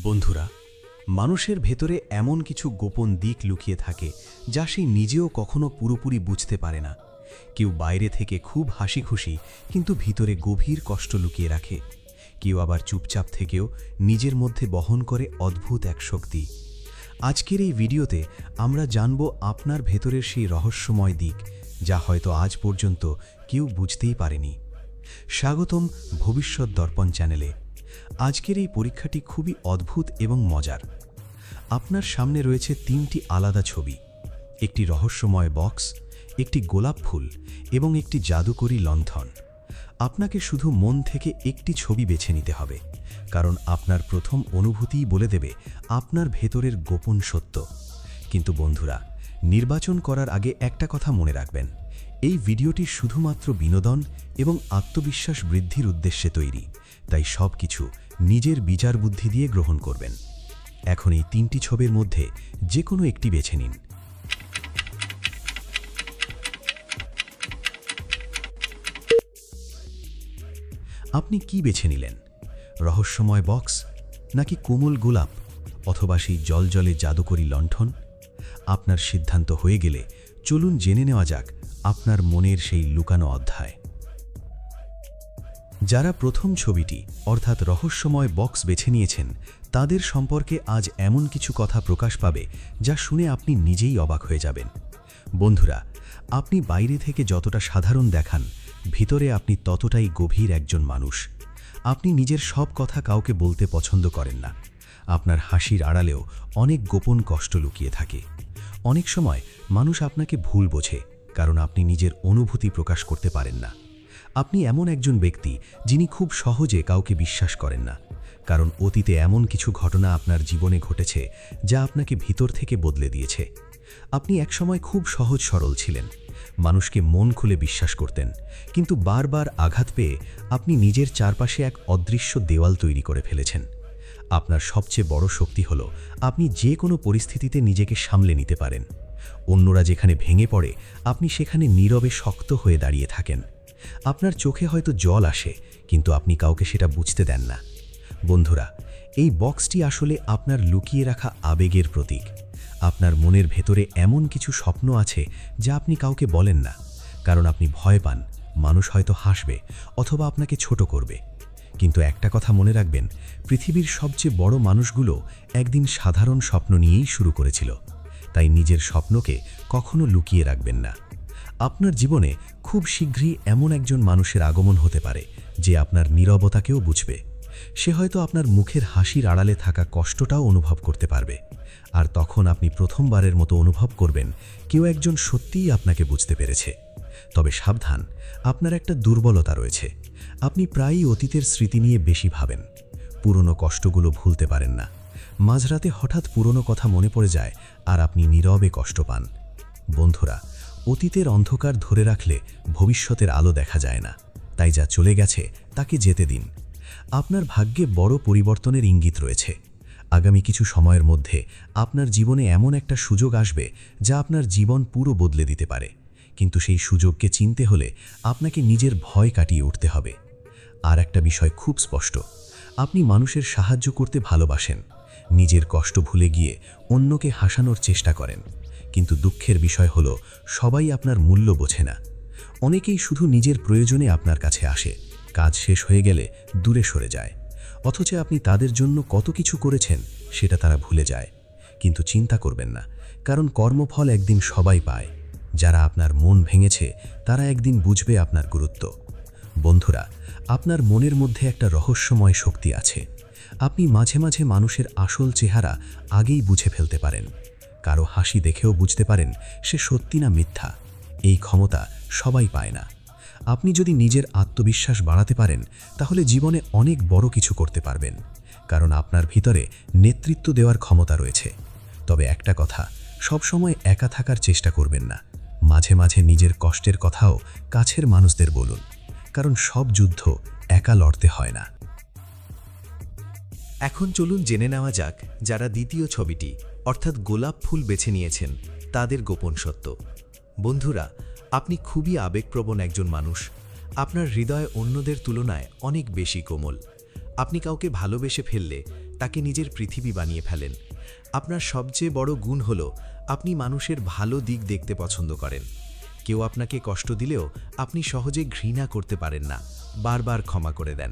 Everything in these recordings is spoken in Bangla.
বন্ধুরা, মানুষের ভেতরে এমন কিছু গোপন দিক লুকিয়ে থাকে যা সে নিজেও কখনো পুরোপুরি বুঝতে পারে না। কেউ বাইরে থেকে খুব হাসি খুশি, কিন্তু ভিতরে গভীর কষ্ট লুকিয়ে রাখে। কেউ আবার চুপচাপ থেকেও নিজের মধ্যে বহন করে অদ্ভুত এক শক্তি। আজকের এই ভিডিওতে আমরা জানব আপনার ভেতরের সেই রহস্যময় দিক যা হয়তো আজ পর্যন্ত কেউ বুঝতেই পারেনি। স্বাগতম ভবিষ্যৎ দর্পণ চ্যানেলে। আজকের এই পরীক্ষাটি খুবই অদ্ভুত এবং মজার। আপনার সামনে রয়েছে তিনটি আলাদা ছবি, একটি রহস্যময় বক্স, একটি গোলাপ ফুল এবং একটি জাদুকরী লণ্ঠন। আপনাকে শুধু মন থেকে একটি ছবি বেছে নিতে হবে, কারণ আপনার প্রথম অনুভূতিই বলে দেবে আপনার ভেতরের গোপন সত্য। কিন্তু বন্ধুরা, নির্বাচন করার আগে একটা কথা মনে রাখবেন, এই ভিডিওটি শুধুমাত্র বিনোদন এবং আত্মবিশ্বাস বৃদ্ধির উদ্দেশ্যে তৈরি, তাই সব কিছু নিজের বিচার বুদ্ধি দিয়ে গ্রহণ করবেন। এখন এই তিনটি ছবির মধ্যে যে কোনো একটি বেছে নিন। আপনি কি বেছে নিলেন? রহস্যময় বক্স, নাকি কোমল গোলাপ, অথবা সেই জলজলে জাদুকরী লণ্ঠন? আপনার সিদ্ধান্ত হয়ে গেলে চলুন জেনে নেওয়া যাক আপনার মনের সেই লুকানো অধ্যায়। যারা প্রথম ছবিটি অর্থাৎ রহস্যময় বক্স বেছে নিয়েছেন, তাদের সম্পর্কে আজ এমন কিছু কথা প্রকাশ পাবে যা শুনে আপনি নিজেই অবাক হয়ে যাবেন। বন্ধুরা, আপনি বাইরে থেকে যতটা সাধারণ দেখান, ভিতরে আপনি ততটাই গভীর একজন মানুষ। আপনি নিজের সব কথা কাউকে বলতে পছন্দ করেন না। আপনার হাসির আড়ালেও অনেক গোপন কষ্ট লুকিয়ে থাকে। অনেক সময় মানুষ আপনাকে ভুল বোঝে, কারণ আপনি নিজের অনুভূতি প্রকাশ করতে পারেন না। আপনি এমন একজন ব্যক্তি যিনি খুব সহজে কাউকে বিশ্বাস করেন না, কারণ অতীতে এমন কিছু ঘটনা আপনার জীবনে ঘটেছে যা আপনাকে ভিতর থেকে বদলে দিয়েছে। আপনি একসময় খুব সহজ সরল ছিলেন, মানুষকে মন খুলে বিশ্বাস করতেন, কিন্তু বারবার আঘাত পেয়ে আপনি নিজের চারপাশে এক অদৃশ্য দেওয়াল তৈরি করে ফেলেছেন। আপনার সবচেয়ে বড় শক্তি হল আপনি যে কোনো পরিস্থিতিতে নিজেকে সামলে নিতে পারেন। অন্যরা যেখানে ভেঙে পড়ে, আপনি সেখানে নীরবে শক্ত হয়ে দাঁড়িয়ে থাকেন। আপনার চোখে হয়তো জল আসে, কিন্তু আপনি কাউকে সেটা বুঝতে দেন না। বন্ধুরা, এই বক্সটি আসলে আপনার লুকিয়ে রাখা আবেগের প্রতীক। আপনার মনের ভেতরে এমন কিছু স্বপ্ন আছে যা আপনি কাউকে বলেন না, কারণ আপনি ভয় পান মানুষ হয়তো হাসবে অথবা আপনাকে ছোট করবে। কিন্তু একটা কথা মনে রাখবেন, পৃথিবীর সবচেয়ে বড় মানুষগুলো একদিন সাধারণ স্বপ্ন নিয়েই শুরু করেছিল। তাই নিজের স্বপ্নকে কখনো লুকিয়ে রাখবেন না। আপনার জীবনে খুব শীঘ্রই এমন একজন মানুষের আগমন হতে পারে যে আপনার নীরবতাকেও বুঝবে। সে হয়তো আপনার মুখের হাসির আড়ালে থাকা কষ্টটাও অনুভব করতে পারবে। আর তখন আপনি প্রথমবারের মতো অনুভব করবেন কেউ একজন সত্যিই আপনাকে বুঝতে পেরেছে। তবে সাবধান, আপনার একটা দুর্বলতা রয়েছে। আপনি প্রায়ই অতীতের স্মৃতি নিয়ে বেশি ভাবেন, পুরনো কষ্টগুলো ভুলতে পারেন না। মাঝরাতে হঠাৎ পুরনো কথা মনে পড়ে যায় আর আপনি নীরবে কষ্ট পান। বন্ধুরা, অতীতের অন্ধকার ধরে রাখলে ভবিষ্যতের আলো দেখা যায় না, তাই যা চলে গেছে তাকে যেতে দিন। আপনার ভাগ্যে বড় পরিবর্তনের ইঙ্গিত রয়েছে। আগামী কিছু সময়ের মধ্যে আপনার জীবনে এমন একটা সুযোগ আসবে যা আপনার জীবন পুরো বদলে দিতে পারে, কিন্তু সেই সুযোগকে চিনতে হলে আপনাকে নিজের ভয় কাটিয়ে উঠতে হবে। আর একটা বিষয় খুব স্পষ্ট, আপনি মানুষের সাহায্য করতে ভালোবাসেন, নিজের কষ্ট ভুলে গিয়ে অন্যকে হাসানোর চেষ্টা করেন। কিন্তু দুঃখের বিষয় হলো, সবাই আপনার মূল্য বোঝে না। অনেকেই শুধু নিজের প্রয়োজনে আপনার কাছে আসে, কাজ শেষ হয়ে গেলে দূরে সরে যায়, অথচ আপনি তাদের জন্য কত কিছু করেছেন সেটা তারা ভুলে যায়। কিন্তু চিন্তা করবেন না, কারণ কর্মফল একদিন সবাই পায়। যারা আপনার মন ভেঙেছে তারা একদিন বুঝবে আপনার গুরুত্ব। বন্ধুরা, আপনার মনের মধ্যে একটা রহস্যময় শক্তি আছে। আপনি মাঝে মাঝে মানুষের আসল চেহারা আগেই বুঝে ফেলতে পারেন। কারো হাসি দেখেও বুঝতে পারেন সে সত্যি না মিথ্যা। এই ক্ষমতা সবাই পায় না। আপনি যদি নিজের আত্মবিশ্বাস বাড়াতে পারেন, তাহলে জীবনে অনেক বড় কিছু করতে পারবেন, কারণ আপনার ভিতরে নেতৃত্ব দেওয়ার ক্ষমতা রয়েছে। তবে একটা কথা, সবসময় একা থাকার চেষ্টা করবেন না। মাঝে মাঝে নিজের কষ্টের কথাও কাছের মানুষদের বলুন, কারণ সব যুদ্ধ একা লড়তে হয় না। এখন চলুন জেনে নেওয়া যাক যারা দ্বিতীয় ছবিটি অর্থাৎ গোলাপ ফুল বেছে নিয়েছেন তাদের গোপন সত্য। বন্ধুরা, আপনি খুবই আবেগপ্রবণ একজন মানুষ। আপনার হৃদয় অন্যদের তুলনায় অনেক বেশি কোমল। আপনি কাউকে ভালোবেসে ফেললে তাকে নিজের পৃথিবী বানিয়ে ফেলেন। আপনার সবচেয়ে বড় গুণ হল আপনি মানুষের ভালো দিক দেখতে পছন্দ করেন। কেউ আপনাকে কষ্ট দিলেও আপনি সহজে ঘৃণা করতে পারেন না, বারবার ক্ষমা করে দেন।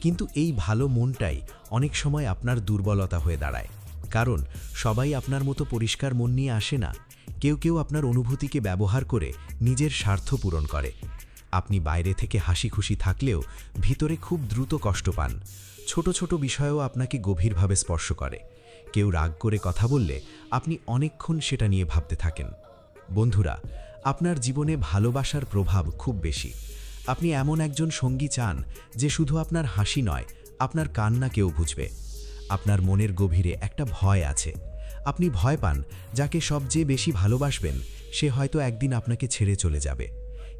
কিন্তু এই ভালো মনটাই অনেক সময় আপনার দুর্বলতা হয়ে দাঁড়ায়, কারণ সবাই আপনার মতো পরিষ্কার মন নিয়ে আসে না। কেউ কেউ আপনার অনুভূতিকে ব্যবহার করে নিজের স্বার্থ পূরণ করে। আপনি বাইরে থেকে হাসি খুশি থাকলেও ভিতরে খুব দ্রুত কষ্ট পান। ছোট ছোট বিষয়েও আপনাকে গভীরভাবে স্পর্শ করে। কেউ রাগ করে কথা বললে আপনি অনেকক্ষণ সেটা নিয়ে ভাবতে থাকেন। বন্ধুরা, আপনার জীবনে ভালোবাসার প্রভাব খুব বেশি। আপনি এমন একজন সঙ্গী চান যে শুধু আপনার হাসি নয়, আপনার কান্নাকেও বুঝবে। আপনার মনের গভীরে একটা ভয় আছে। আপনি ভয় পান যাকে সবচেয়ে বেশি ভালোবাসবেন সে হয়তো একদিন আপনাকে ছেড়ে চলে যাবে।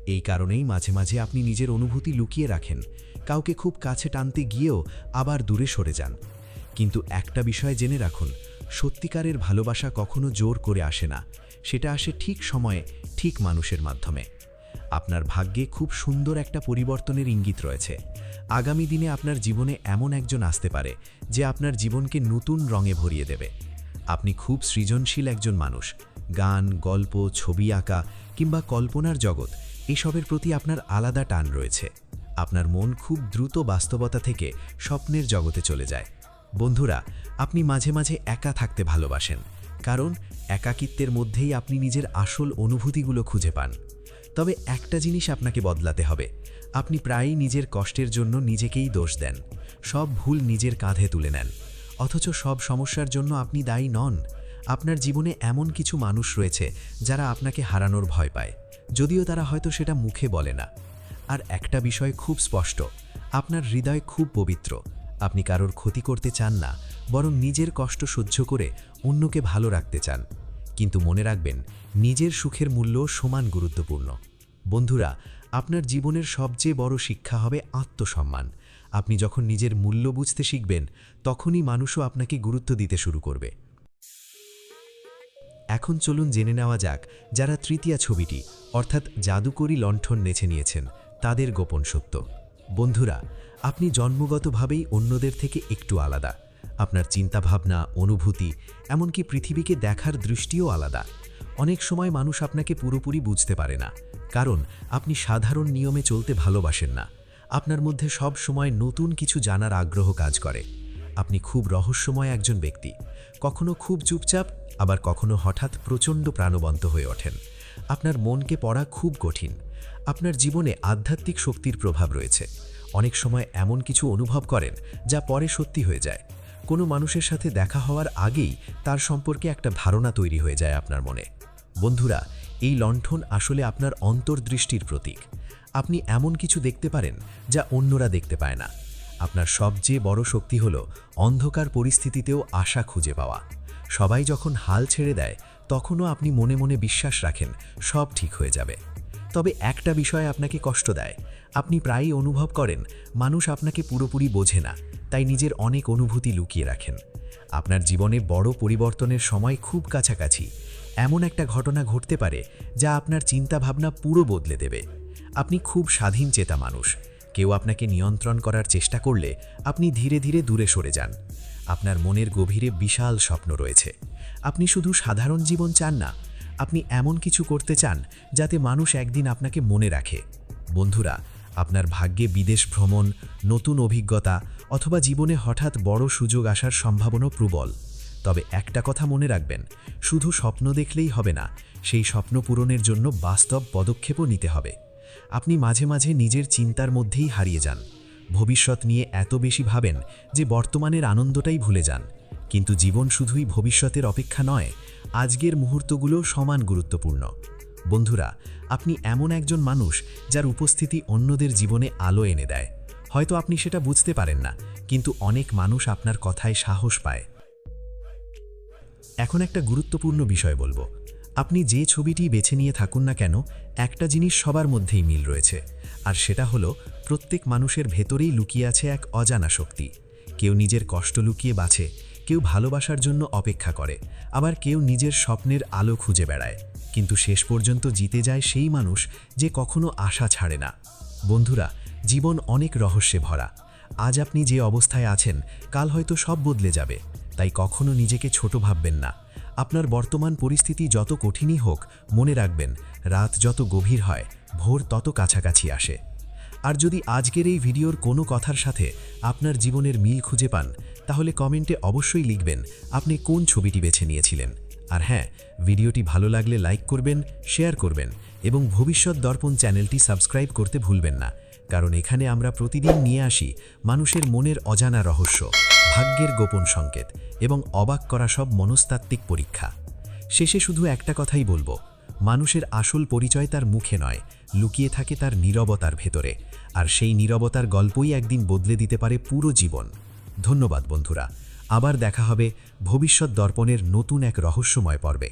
এই কারণেই মাঝে মাঝে আপনি নিজের অনুভূতি লুকিয়ে রাখেন, কাউকে খুব কাছে টানতে গিয়েও আবার দূরে সরে যান। কিন্তু একটা বিষয় জেনে রাখুন, সত্যিকারের ভালোবাসা কখনো জোর করে আসে না, সেটা আসে ঠিক সময়ে, ঠিক মানুষের মাধ্যমে। আপনার ভাগ্যে খুব সুন্দর একটা পরিবর্তনের ইঙ্গিত রয়েছে। আগামী দিনে আপনার জীবনে এমন একজন আসতে পারে যে আপনার জীবনকে নতুন রঙে ভরিয়ে দেবে। আপনি খুব সৃজনশীল একজন মানুষ। গান, গল্প, ছবি আঁকা কিংবা কল্পনার জগৎ, এসবের প্রতি আপনার আলাদা টান রয়েছে। আপনার মন খুব দ্রুত বাস্তবতা থেকে স্বপ্নের জগতে চলে যায়। বন্ধুরা, আপনি মাঝে মাঝে একা থাকতে ভালোবাসেন, কারণ একাকিত্বের মধ্যেই আপনি নিজের আসল অনুভূতিগুলো খুঁজে পান। তবে একটা জিনিস আপনাকে বদলাতে হবে। আপনি প্রায়ই নিজের কষ্টের জন্য নিজেকেই দোষ দেন, সব ভুল নিজের কাঁধে তুলে নেন, অথচ সব সমস্যার জন্য আপনি দায়ী নন। আপনার জীবনে এমন কিছু মানুষ রয়েছে যারা আপনাকে হারানোর ভয় পায়, যদিও তারা হয়তো সেটা মুখে বলে না। আর একটা বিষয় খুব স্পষ্ট, আপনার হৃদয় খুব পবিত্র। আপনি কারোর ক্ষতি করতে চান না, বরং নিজের কষ্ট সহ্য করে অন্যকে ভালো রাখতে চান। কিন্তু মনে রাখবেন, নিজের সুখের মূল্য সমান গুরুত্বপূর্ণ। বন্ধুরা, আপনার জীবনের সবচেয়ে বড় শিক্ষা হবে আত্মসম্মান। আপনি যখন নিজের মূল্য বুঝতে শিখবেন, তখনই মানুষও আপনাকে গুরুত্ব দিতে শুরু করবে। এখন চলুন জেনে নেওয়া যাক যারা তৃতীয়া ছবিটি অর্থাৎ জাদুকরী লণ্ঠন বেছে নিয়েছেন তাদের গোপন সত্য। বন্ধুরা, আপনি জন্মগতভাবেই অন্যদের থেকে একটু আলাদা। আপনার চিন্তাভাবনা, অনুভূতি, এমনকি পৃথিবীকে দেখার দৃষ্টিও আলাদা। অনেক সময় মানুষ আপনাকে পুরোপুরি বুঝতে পারে না, কারণ আপনি সাধারণ নিয়মে চলতে ভালোবাসেন না। আপনার মধ্যে সব সময় নতুন কিছু জানার আগ্রহ কাজ করে। আপনি খুব রহস্যময় একজন ব্যক্তি, কখনো খুব চুপচাপ, আবার কখনো হঠাৎ প্রচণ্ড প্রাণবন্ত হয়ে ওঠেন। আপনার মনকে পড়া খুব কঠিন। আপনার জীবনে আধ্যাত্মিক শক্তির প্রভাব রয়েছে। অনেক সময় এমন কিছু অনুভব করেন যা পরে সত্যি হয়ে যায়। কোনো মানুষের সাথে দেখা হওয়ার আগেই তার সম্পর্কে একটা ধারণা তৈরি হয়ে যায় আপনার মনে। বন্ধুরা, এই লণ্ঠন আসলে আপনার অন্তর্দৃষ্টির প্রতীক। আপনি এমন কিছু দেখতে পারেন যা অন্যরা দেখতে পায় না। আপনার সবচেয়ে বড় শক্তি হল অন্ধকার পরিস্থিতিতেও আশা খুঁজে পাওয়া। সবাই যখন হাল ছেড়ে দেয়, তখনও আপনি মনে মনে বিশ্বাস রাখেন সব ঠিক হয়ে যাবে। তবে একটা বিষয় আপনাকে কষ্ট দেয়। আপনি প্রায়ই অনুভব করেন মানুষ আপনাকে পুরোপুরি বোঝে না, তাই নিজের অনেক অনুভূতি লুকিয়ে রাখেন। আপনার জীবনে বড় পরিবর্তনের সময় খুব কাছাকাছি। এমন একটা ঘটনা ঘটতে পারে যা আপনার চিন্তাভাবনা পুরো বদলে দেবে। আপনি খুব স্বাধীন চেতা মানুষ। কেউ আপনাকে নিয়ন্ত্রণ করার চেষ্টা করলে আপনি ধীরে ধীরে দূরে সরে যান। আপনার মনের গভীরে বিশাল স্বপ্ন রয়েছে। আপনি শুধু সাধারণ জীবন চান না, আপনি এমন কিছু করতে চান যাতে মানুষ একদিন আপনাকে মনে রাখে। বন্ধুরা, আপনার ভাগ্যে বিদেশ ভ্রমণ, নতুন অভিজ্ঞতা অথবা জীবনে হঠাৎ বড় সুযোগ আসার সম্ভাবনা প্রবল। তবে একটা কথা মনে রাখবেন, শুধু স্বপ্ন দেখলেই হবে না, সেই স্বপ্ন পূরণের জন্য বাস্তব পদক্ষেপও নিতে হবে। আপনি মাঝে মাঝে নিজের চিন্তার মধ্যেই হারিয়ে যান। ভবিষ্যৎ নিয়ে এত বেশি ভাবেন যে বর্তমানের আনন্দটাই ভুলে যান। কিন্তু জীবন শুধুই ভবিষ্যতের অপেক্ষা নয়, আজকের মুহূর্তগুলো সমান গুরুত্বপূর্ণ। বন্ধুরা, আপনি এমন একজন মানুষ যার উপস্থিতি অন্যদের জীবনে আলো এনে দেয়। হয়তো আপনি সেটা বুঝতে পারেন না, কিন্তু অনেক মানুষ আপনার কথায় সাহস পায়। এখন একটা গুরুত্বপূর্ণ বিষয় বলবো। আপনি যে ছবিটি বেছে নিয়ে থাকুন না কেন, একটা জিনিস সবার মধ্যেই মিল রয়েছে, আর সেটা হলো প্রত্যেক মানুষের ভেতরেই লুকিয়ে আছে এক অজানা শক্তি। কেউ নিজের কষ্ট লুকিয়ে বাঁচে, কেউ ভালোবাসার জন্য অপেক্ষা করে, আবার কেউ নিজের স্বপ্নের আলো খুঁজে বেড়ায়। কিন্তু শেষ পর্যন্ত জিতে যায় সেই মানুষ যে কখনো আশা ছাড়ে না। বন্ধুরা, জীবন অনেক রহস্যে ভরা। আজ আপনি যে অবস্থায় আছেন কাল হয়তো সব বদলে যাবে, তাই কখনো নিজেকে ছোট ভাববেন না। আপনার বর্তমান পরিস্থিতি যত কঠিনই হোক, মনে রাখবেন রাত যত গভীর হয় ভোর তত কাছাকাছি আসে। আর যদি আজকের এই ভিডিওর কোনো কথার সাথে আপনার জীবনের মিল খুঁজে পান, তাহলে কমেন্টে অবশ্যই লিখবেন আপনি কোন ছবিটি বেছে নিয়েছিলেন। আর হ্যাঁ, ভিডিওটি ভালো লাগলে লাইক করবেন, শেয়ার করবেন এবং ভবিষ্যৎ দর্পণ চ্যানেলটি সাবস্ক্রাইব করতে ভুলবেন না, কারণ এখানে আমরা প্রতিদিন নিয়ে আসি মানুষের মনের অজানা রহস্য, ভাগ্যের গোপন সংকেত এবং অবাক করা সব মনস্তাত্ত্বিক পরীক্ষা। শেষে শুধু একটা কথাই বলবো, মানুষের আসল পরিচয় তার মুখে নয়, লুকিয়ে থাকে তার নীরবতার ভেতরে, আর সেই নীরবতার গল্পই একদিন বদলে দিতে পারে পুরো জীবন। ধন্যবাদ বন্ধুরা, আবার দেখা হবে ভবিষ্যৎ দর্পণের নতুন এক রহস্যময় পর্বে।